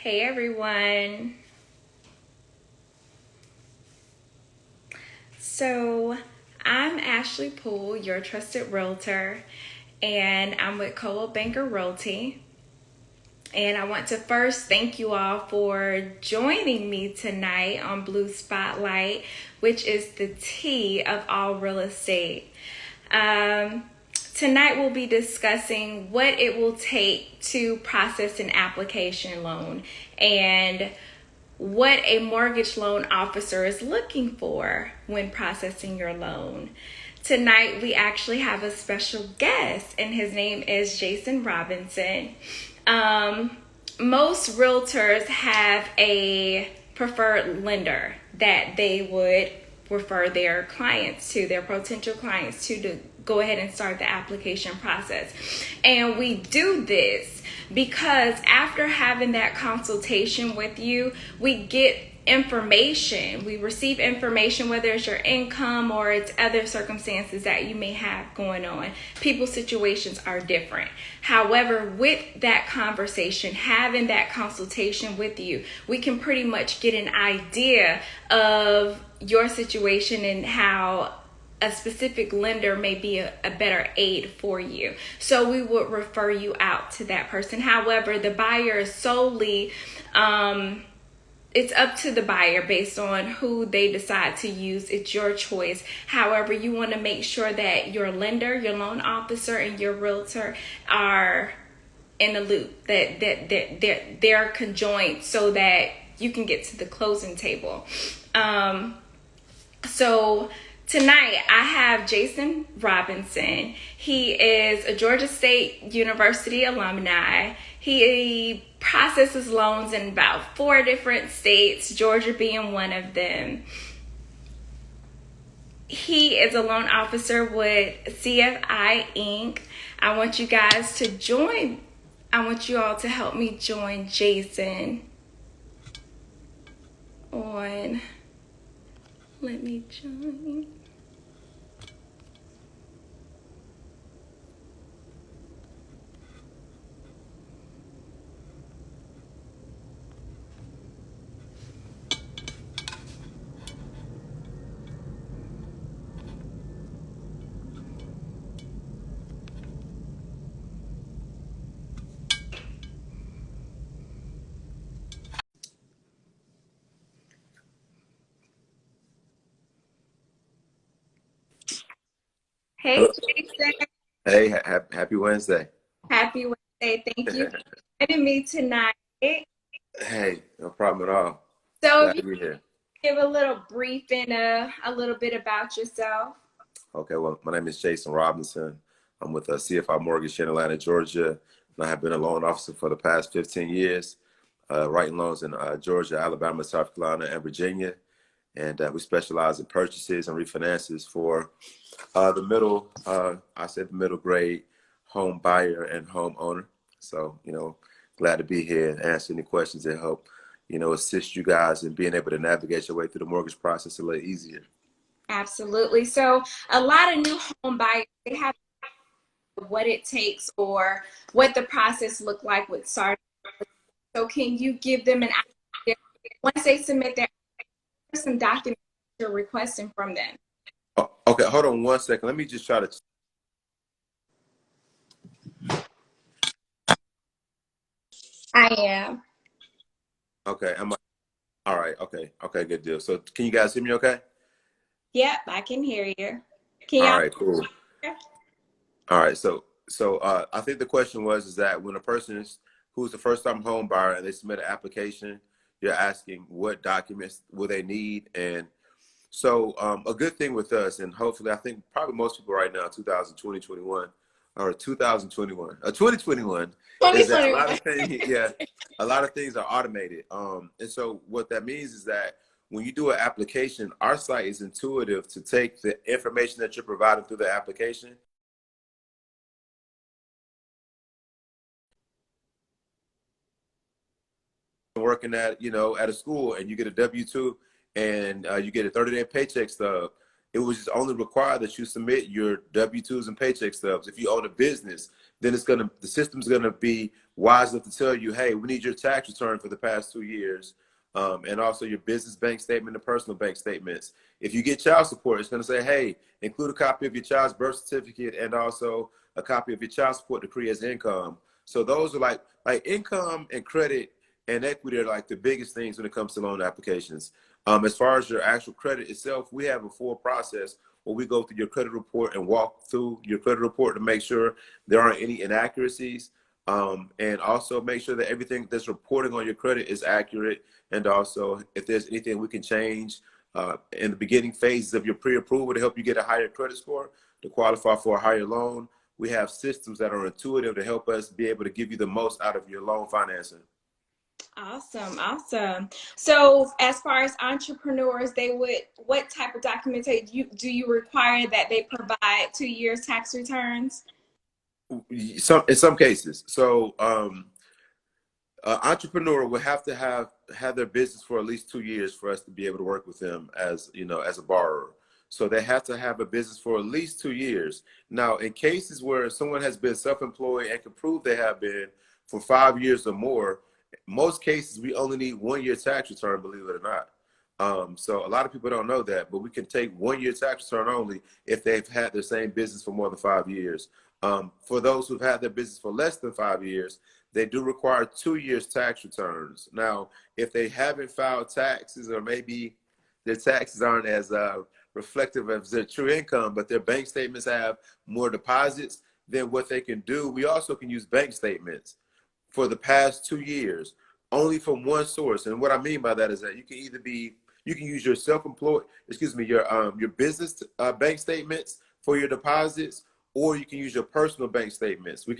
Hey everyone. So I'm Ashley Poole, your trusted realtor, and I'm with Coldwell Realty. And I want to first thank you all for joining me tonight on Blue Spotlight, which is the T of all real estate. Um, Tonight we'll be discussing what it will take to process an application loan and what a mortgage loan officer is looking for when processing your loan. Tonight we actually have a special guest, and his name is Jason Robinson. Most realtors have a preferred lender that they would refer their clients to, their potential clients to go ahead and start the application process. And we do this because after having that consultation with you, we get information. We receive information, whether it's your income or it's other circumstances that you may have going on. People's situations are different. However, with that conversation, having that consultation with you, we can pretty much get an idea of your situation and how a specific lender may be a better aid for you. So we would refer you out to that person. However, the buyer is solely, it's up to the buyer based on who they decide to use. It's your choice. However, you want to make sure that your lender, your loan officer, and your realtor are in the loop, that they're conjoined so that you can get to the closing table. So tonight I have Jason Robinson. He is a Georgia State University alumni. He processes loans in about 4 different states, Georgia being one of them. He is a loan officer with CFI Inc. I want you guys to join. I want you all to help me join Jason on. Let me join. Hey, Hello. Jason. Hey, happy Wednesday. Happy Wednesday. Thank you for joining me tonight. Hey, no problem at all. So, if Glad you to be here. give a little briefing, a little bit about yourself. Okay, well, my name is Jason Robinson. I'm with CFI Mortgage in Atlanta, Georgia, and I have been a loan officer for the past 15 years, writing loans in Georgia, Alabama, South Carolina, and Virginia. And we specialize in purchases and refinances for the middle, I said the middle grade home buyer and homeowner. So, glad to be here and answer any questions that help, assist you guys in being able to navigate your way through the mortgage process a little easier. Absolutely. So, a lot of new home buyers, they have what it takes or what the process look like with starting. So, can you give them an idea once they submit their some documents you're requesting from them? Oh, okay, hold on one second. Let me just try to. I am. Okay, all right? Okay, good deal. So, can you guys hear me? Okay. Yep, I can hear you. Can All y'all right, cool. hear? All right, so I think the question was is that when a person who's the first time home buyer and they submit an application, you're asking what documents will they need. And so a good thing with us, and hopefully I think probably most people right now, 2021 or 2021, 2021, is that a lot 2021. of things, yeah, a lot of things are automated. And so what that means is that when you do an application, our site is intuitive to take the information that you're providing through the application working at at a school and you get a W-2 and you get a 30-day paycheck stub, it was just only required that you submit your W-2s and paycheck stubs. If you own a business, then the system's gonna be wise enough to tell you, hey, we need your tax return for the past 2 years, and also your business bank statement and personal bank statements. If you get child support, it's gonna say, hey, include a copy of your child's birth certificate and also a copy of your child support decree as income. So those are like income and credit and equity are like the biggest things when it comes to loan applications. As far as your actual credit itself, we have a full process where we go through your credit report and walk through your credit report to make sure there aren't any inaccuracies, and also make sure that everything that's reporting on your credit is accurate. And also, if there's anything we can change in the beginning phases of your pre-approval to help you get a higher credit score to qualify for a higher loan, we have systems that are intuitive to help us be able to give you the most out of your loan financing. Awesome, awesome. So as far as entrepreneurs, what type of documentation do you require that they provide 2 years tax returns? In some cases. So entrepreneur will have to have their business for at least 2 years for us to be able to work with them as as a borrower. So they have to have a business for at least 2 years. Now, in cases where someone has been self-employed and can prove they have been for 5 years or more, most cases we only need 1 year tax return, believe it or not. So a lot of people don't know that, but we can take 1 year tax return only if they've had their same business for more than 5 years. For those who've had their business for less than 5 years, they do require 2 years tax returns. Now, if they haven't filed taxes, or maybe their taxes aren't as reflective of their true income, but their bank statements have more deposits, then what they can do, we also can use bank statements for the past 2 years, only from one source. And what I mean by that is that you can use your your business bank statements for your deposits, or you can use your personal bank statements. You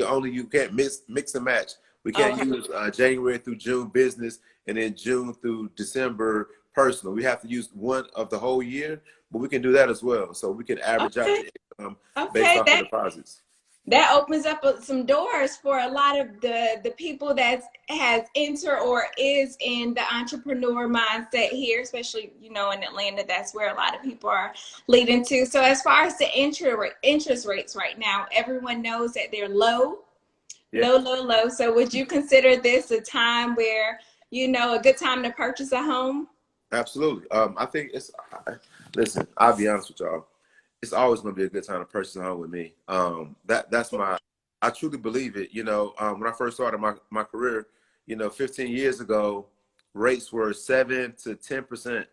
can't mix and match. We can't Okay. use January through June business and then June through December personal. We have to use one of the whole year, but we can do that as well. So we can average out Okay. your income based Okay. off the deposits. That opens up some doors for a lot of the people that has entered or is in the entrepreneur mindset here, especially in Atlanta. That's where a lot of people are leading to. So as far as the interest rates right now, everyone knows that they're low, Yeah. low. So would you consider this a time where a good time to purchase a home? Absolutely. I think listen, I'll be honest with y'all. It's always going to be a good time to purchase a home with me. I truly believe it. When I first started my career, 15 years ago, rates were 7 to 10%,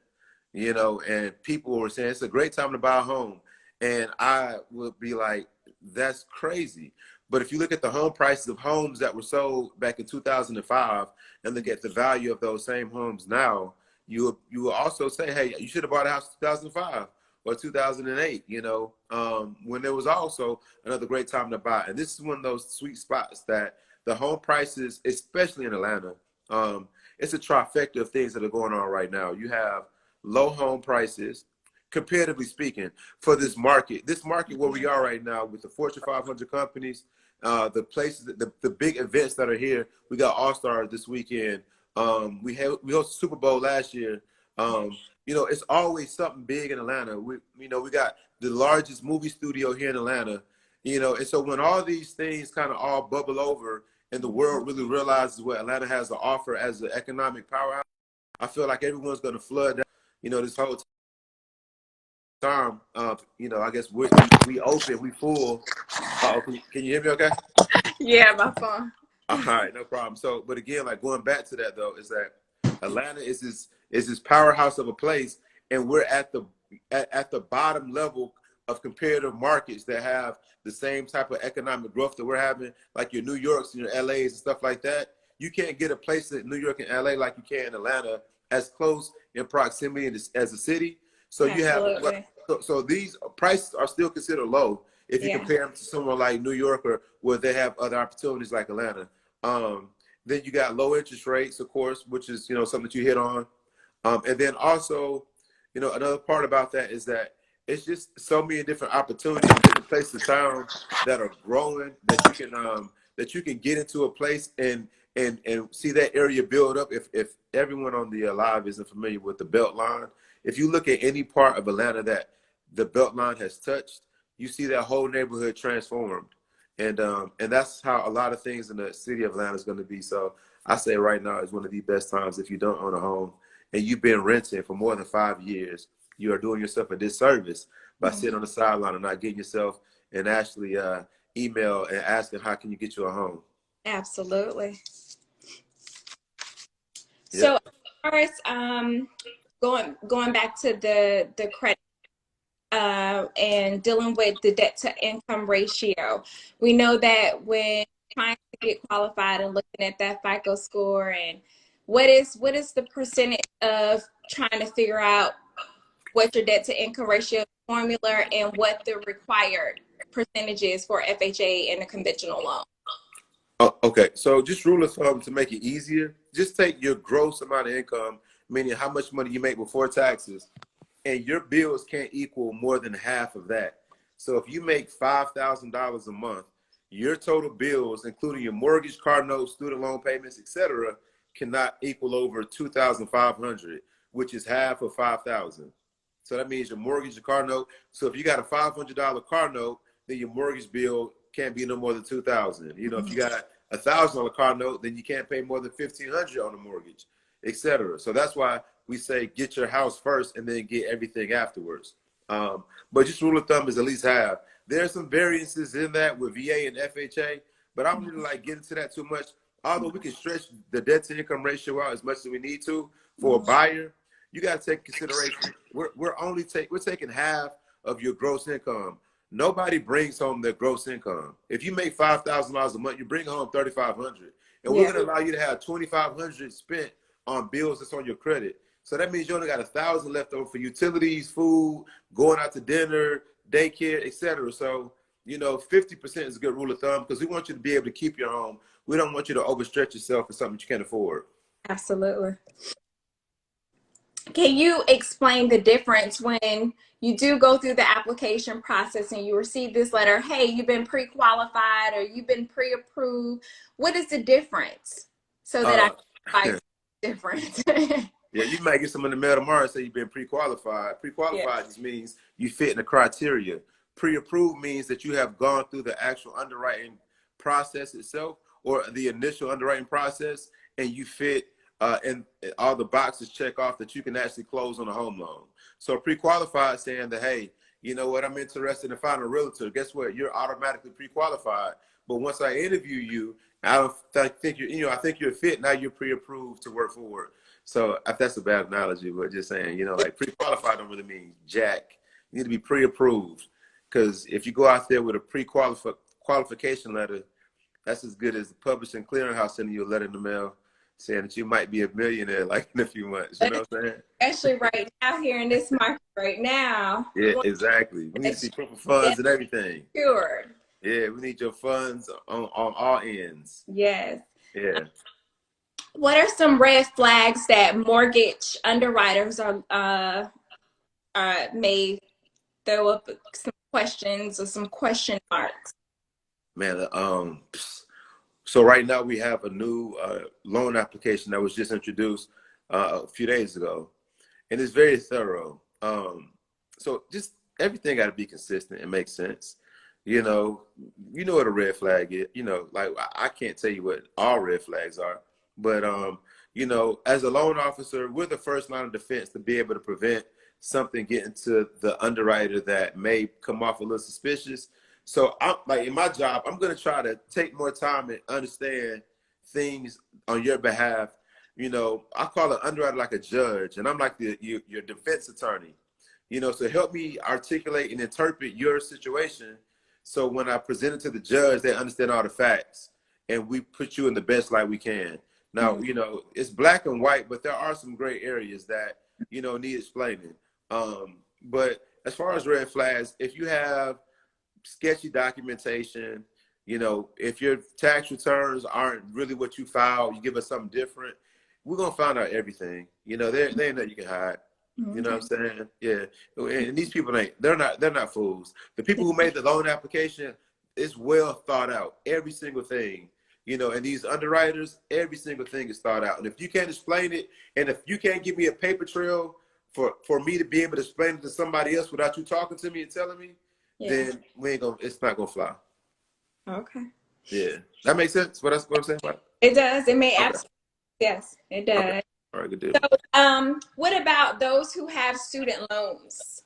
and people were saying it's a great time to buy a home. And I would be like, that's crazy. But if you look at the home prices of homes that were sold back in 2005 and look at the value of those same homes now, you will also say, hey, you should have bought a house in 2005 or 2008, when there was also another great time to buy. And this is one of those sweet spots that the home prices, especially in Atlanta, it's a trifecta of things that are going on right now. You have low home prices, comparatively speaking, for this market. This market where we are right now with the Fortune 500 companies, the places, the big events that are here. We got All-Stars this weekend. We hosted Super Bowl last year. It's always something big in Atlanta. We got the largest movie studio here in Atlanta. And so when all these things kind of all bubble over and the world really realizes what Atlanta has to offer as an economic powerhouse, I feel like everyone's going to flood down, this whole time. I guess we open, we full. Can you hear me okay? Yeah, my phone. All right, no problem. So, but again, like going back to that though, is that Atlanta is this powerhouse of a place, and we're at the bottom level of comparative markets that have the same type of economic growth that we're having, like your New Yorks and your LAs and stuff like that. You can't get a place in New York and LA like you can in Atlanta, as close in proximity as a city. So you have Absolutely. so these prices are still considered low if you Yeah. compare them to someone like New York or where they have other opportunities like Atlanta. Then you got low interest rates, of course, which is something that you hit on, and then also, another part about that is that it's just so many different opportunities, different places in town that are growing that you can get into a place and see that area build up. If everyone on the live isn't familiar with the Belt Line, if you look at any part of Atlanta the belt line has touched, you see that whole neighborhood transformed. And that's how a lot of things in the city of Atlanta is going to be. So I say right now is one of the best times if you don't own a home and you've been renting for more than 5 years, you are doing yourself a disservice by sitting on the sideline and not getting yourself and actually email and asking how can you get you a home. Absolutely. So Yep. as far as going back to the credit and dealing with the debt to income ratio, we know that when trying to get qualified and looking at that FICO score, and what is the percentage of trying to figure out what your debt to income ratio formula and what the required percentage is for FHA and a conventional loan? Oh, okay, so just rule of thumb to make it easier, just take your gross amount of income, meaning how much money you make before taxes, and your bills can't equal more than half of that. So if you make $5,000 a month, your total bills, including your mortgage, car notes, student loan payments, etc., cannot equal over 2,500, which is half of 5,000. So that means your mortgage, your car note. So if you got a $500 car note, then your mortgage bill can't be no more than 2,000. You know, if you got $1,000 car note, then you can't pay more than 1,500 on the mortgage, etc. So that's why we say get your house first and then get everything afterwards. But just rule of thumb is at least half. There's some variances in that with VA and FHA, but I don't really like getting into that too much. Although we can stretch the debt to income ratio out as much as we need to for a buyer, you got to take consideration. We're taking half of your gross income. Nobody brings home their gross income. If you make $5,000 a month, you bring home 3,500, and we're Yeah, going to allow you to have 2,500 spent on bills that's on your credit. So that means you only got 1,000 left over for utilities, food, going out to dinner, daycare, etc. So 50% is a good rule of thumb because we want you to be able to keep your home. We don't want you to overstretch yourself for something you can't afford. absolutely. Can you explain the difference when you do go through the application process and you receive this letter, hey, you've been pre-qualified or you've been pre-approved? What is the difference so that I Uh, can find the difference? Yeah, you might get some in the mail tomorrow and say you've been pre-qualified. Yeah. Pre-qualified just means you fit in the criteria. Pre-approved means that you have gone through the actual underwriting process itself or the initial underwriting process and you fit and all the boxes check off that you can actually close on a home loan. So pre-qualified saying that, hey, you know what, I'm interested in finding a realtor. Guess what? You're automatically pre-qualified. But once I interview you, I don't think I think you're fit. Now you're pre-approved to work forward. So if that's a bad analogy, but just saying, like pre-qualified don't really mean jack. You need to be pre-approved because if you go out there with a pre-qualification letter, that's as good as the publishing clearinghouse sending you a letter in the mail saying that you might be a millionaire like in a few months. You know what I'm saying? Especially right now here in this market right now, Yeah, we want exactly. We need to that see proof of funds debt and everything. secured. Yeah, we need your funds on all ends. Yes. Yeah. What are some red flags that mortgage underwriters may throw up some questions or some question marks? Man, so right now we have a new loan application that was just introduced a few days ago, and it's very thorough. So just everything got to be consistent and make sense. What a red flag is. Like I can't tell you what all red flags are, but as a loan officer, we're the first line of defense to be able to prevent something getting to the underwriter that may come off a little suspicious. So I'm like in my job, I'm gonna try to take more time and understand things on your behalf. I call an underwriter like a judge, and I'm like your defense attorney. So help me articulate and interpret your situation. So when I present it to the judge, they understand all the facts, and we put you in the best light we can. Now, it's black and white, but there are some gray areas that need explaining. But as far as red flags, if you have sketchy documentation, if your tax returns aren't really what you filed, you give us something different, we're gonna find out everything. There ain't nothing you can hide. You know what I'm saying? Yeah. And these people they're not fools. The people who made the loan application, it's well thought out. Every single thing. And these underwriters, every single thing is thought out. And if you can't explain it, and if you can't give me a paper trail for me to be able to explain it to somebody else without you talking to me and telling me, then we ain't gonna. It's not gonna fly. Okay. Yeah, that makes sense. What I'm saying about It does. It may it? Okay. absolutely. Yes, it Okay. does. All right. Good deal. So, what about those who have student loans?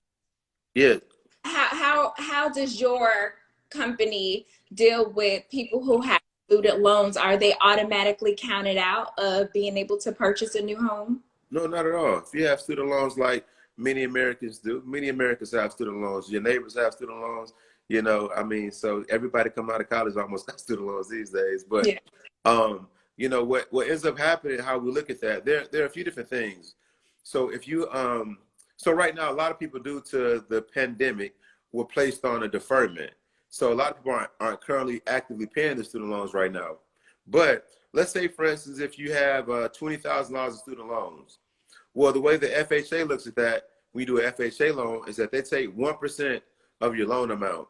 Yeah. How does your company deal with people who have student loans? Are they automatically counted out of being able to purchase a new home? No, not at all. If you have student loans like many Americans do, many Americans have student loans. Your neighbors have student loans. You know, I mean, so everybody coming out of college almost got student loans these days. But Yeah. you know, what ends up happening, how we look at that, there are a few different things. So if you so right now a lot of people due to the pandemic were placed on a deferment. So a lot of people aren't currently actively paying their student loans right now. But let's say, for instance, if you have $20,000 in student loans, well, the way the FHA looks at that, we do an FHA loan, is that they take 1% of your loan amount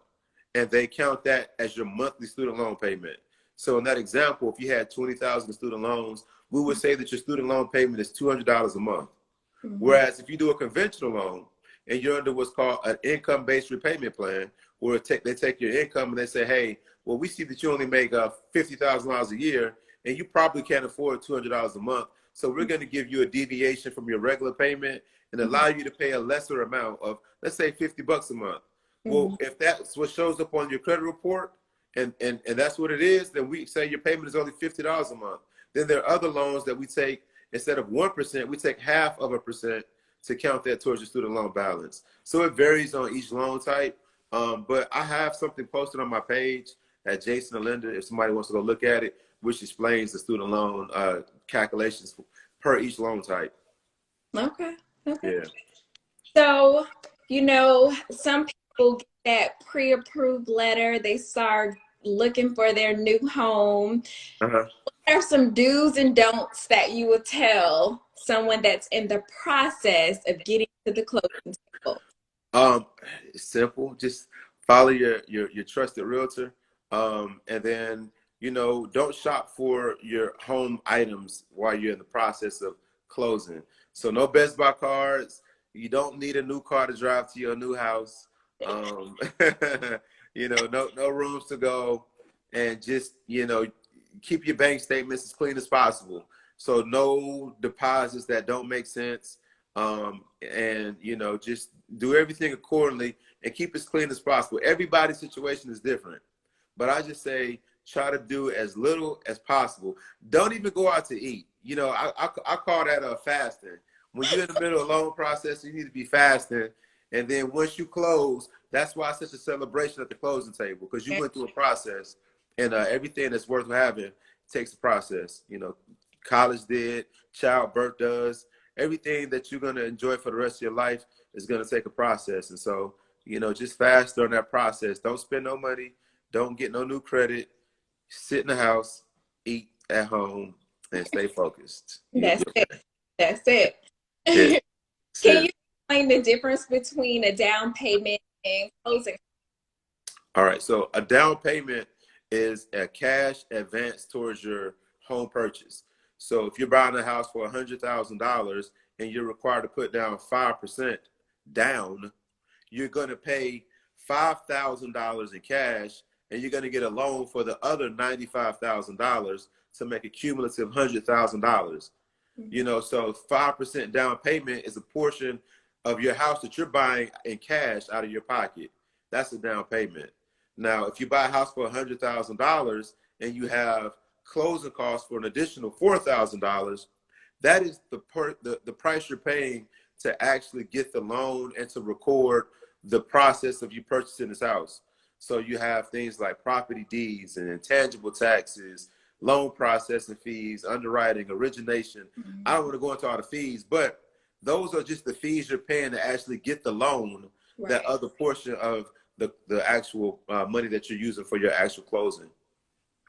and they count that as your monthly student loan payment. So in that example, if you had 20,000 in student loans, we would say that your student loan payment is $200 a month. Mm-hmm. Whereas if you do a conventional loan and you're under what's called an income-based repayment plan, where they take your income and they say, hey, well, we see that you only make $50,000 a year and you probably can't afford $200 a month. So we're going to give you a deviation from your regular payment and allow you to pay a lesser amount of, let's say, $50 a month. Well, if that's what shows up on your credit report and that's what it is, then we say your payment is only $50 a month. Then there are other loans that we take, instead of 1%, we take 0.5% to count that towards your student loan balance. So it varies on each loan type. But I have something posted on my page at Jason the Lender, if somebody wants to go look at it, which explains the student loan calculations per each loan type. Okay. Okay. Yeah. So, some people get that pre-approved letter, they start looking for their new home. Uh-huh. What are some do's and don'ts that you would tell someone that's in the process of getting to the closing table? Um, it's simple. Just follow your trusted realtor. And then, don't shop for your home items while you're in the process of closing. So no Best Buy cards. You don't need a new car to drive to your new house. Um, no rooms to go, and just, keep your bank statements as clean as possible. So no deposits that don't make sense. And just do everything accordingly and keep as clean as possible. Everybody's situation is different, but I just say try to do as little as possible. Don't even go out to eat. I call that fasting. When you're in the middle of a loan process, you need to be fasting, and then once you close, that's why it's such a celebration at the closing table, because you went through a process, and everything that's worth having takes a process. College did, childbirth does. Everything that you're going to enjoy for the rest of your life is going to take a process. And so, just fast during that process. Don't spend no money. Don't get no new credit. Sit in the house, eat at home, and stay focused. That's it. That's it. Yeah, that's Can it. you explain the difference between a down payment and closing? All right. So a down payment is a cash advance towards your home purchase. So if you're buying a house for $100,000 and you're required to put down 5% down, you're going to pay $5,000 in cash, and you're going to get a loan for the other $95,000 to make a cumulative $100,000. So 5% down payment is a portion of your house that you're buying in cash out of your pocket. That's a down payment. Now, if you buy a house for $100,000 and you have closing costs for an additional $4,000, that is the price you're paying to actually get the loan and to record the process of you purchasing this house. So you have things like property deeds and intangible taxes, loan processing fees, underwriting, origination. I don't want to go into all the fees, but those are just the fees you're paying to actually get the loan. Right. That other portion of the actual money that you're using for your actual closing.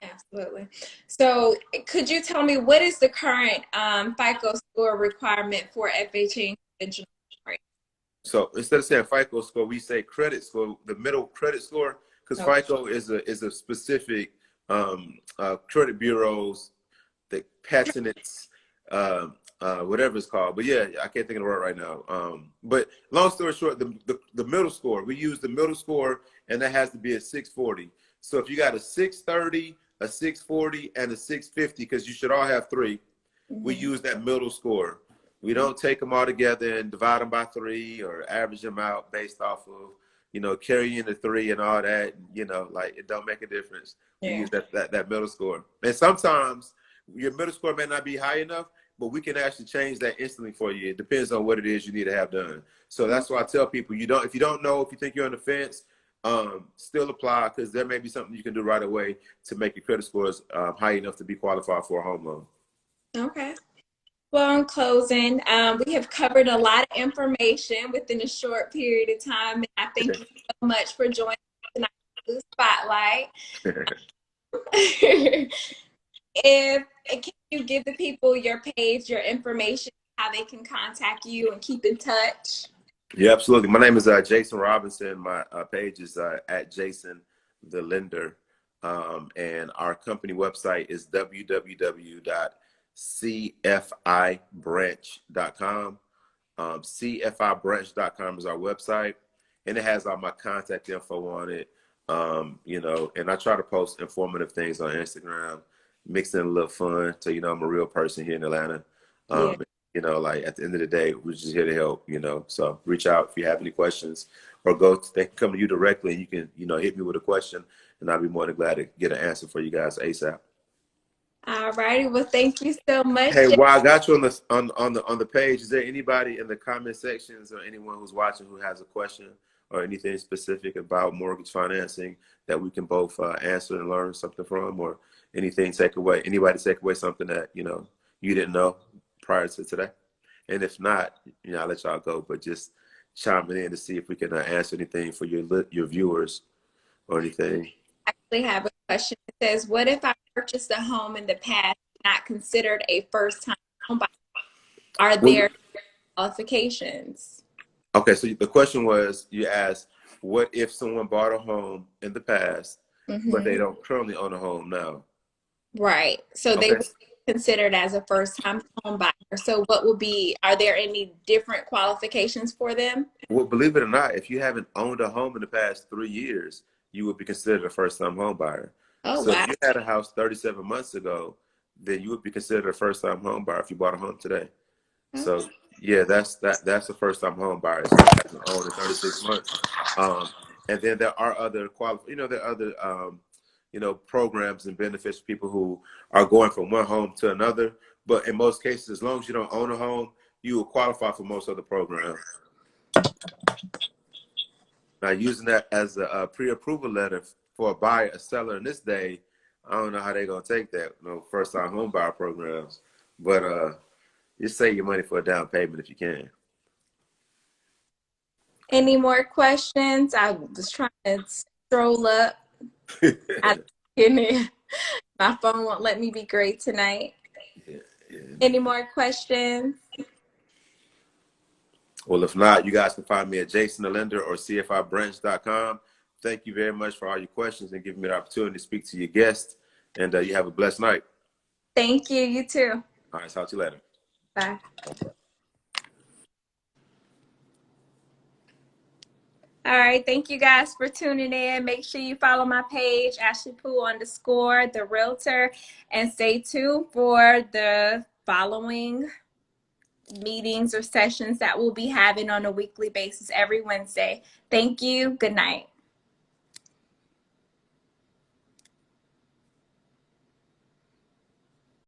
Absolutely. So could you tell me what is the current FICO score requirement for FHA conventional? So instead of saying FICO score, we say credit score, the middle credit score, because FICO is a specific credit bureaus that patents whatever it's called. But yeah, I can't think of the word right now. But long story short, the middle score, we use the middle score, and that has to be a 640. So if you got a 630, a 640, and a 650, because you should all have three, we use that middle score. We don't take them all together and divide them by three or average them out based off of, carrying the three and all that. Like it don't make a difference. We use that middle score. And sometimes your middle score may not be high enough, but we can actually change that instantly for you. It depends on what it is you need to have done. So that's why I tell people, if you don't know, if you think you're on the fence, still apply, because there may be something you can do right away to make your credit scores high enough to be qualified for a home loan. Okay. Well, in closing, we have covered a lot of information within a short period of time. And I thank you so much for joining tonight in the spotlight. Can you give the people your page, your information, how they can contact you and keep in touch? Yeah, absolutely. My name is Jason Robinson. My page is at Jason the Lender. And our company website is www.cfibranch.com. cfibranch.com is our website, and it has all my contact info on it. And I try to post informative things on Instagram, mix in a little fun. So, I'm a real person here in Atlanta. Yeah. Like at the end of the day, we're just here to help, so reach out if you have any questions, or they can come to you directly and you can, hit me with a question, and I'll be more than glad to get an answer for you guys ASAP. All righty. Well, thank you so much. Hey, while I got you on the page, is there anybody in the comment sections or anyone who's watching who has a question or anything specific about mortgage financing that we can both answer and learn something from, or anybody take away something that you didn't know prior to today? And if not, I'll let y'all go, but just chiming in to see if we can answer anything for your viewers or anything. I actually have a question. It says, what if I purchased a home in the past, not considered a first-time home buyer? Are there qualifications? Okay, so the question was, you asked, what if someone bought a home in the past, but they don't currently own a home now? Right. So they would be considered as a first-time home buyer. So are there any different qualifications for them? Well, believe it or not, if you haven't owned a home in the past 3 years, you would be considered a first-time home buyer. Oh, So wow. if you had a house 37 months ago, then you would be considered a first-time home buyer if you bought a home today. Okay. So yeah, that's a first-time home buyer. So it hasn't owned in 36 months. And then there are other programs and benefits for people who are going from one home to another. But in most cases, as long as you don't own a home, you will qualify for most other programs. Now, using that as a pre-approval letter for a seller in this day, I don't know how they're gonna take that. First-time home buyer programs, but you save your money for a down payment if you can. Any more questions? I was trying to stroll up. My phone won't let me be great tonight. Yeah. Any more questions? Well, if not, you guys can find me at Jason the Lender or cfibranch.com. Thank you very much for all your questions and giving me the opportunity to speak to your guests. And you have a blessed night. Thank you. You too. All right, talk to you later. Bye. All right. Thank you guys for tuning in. Make sure you follow my page, Ashley Poole _ the Realtor, and stay tuned for the following meetings or sessions that we'll be having on a weekly basis every Wednesday. Thank you. Good night.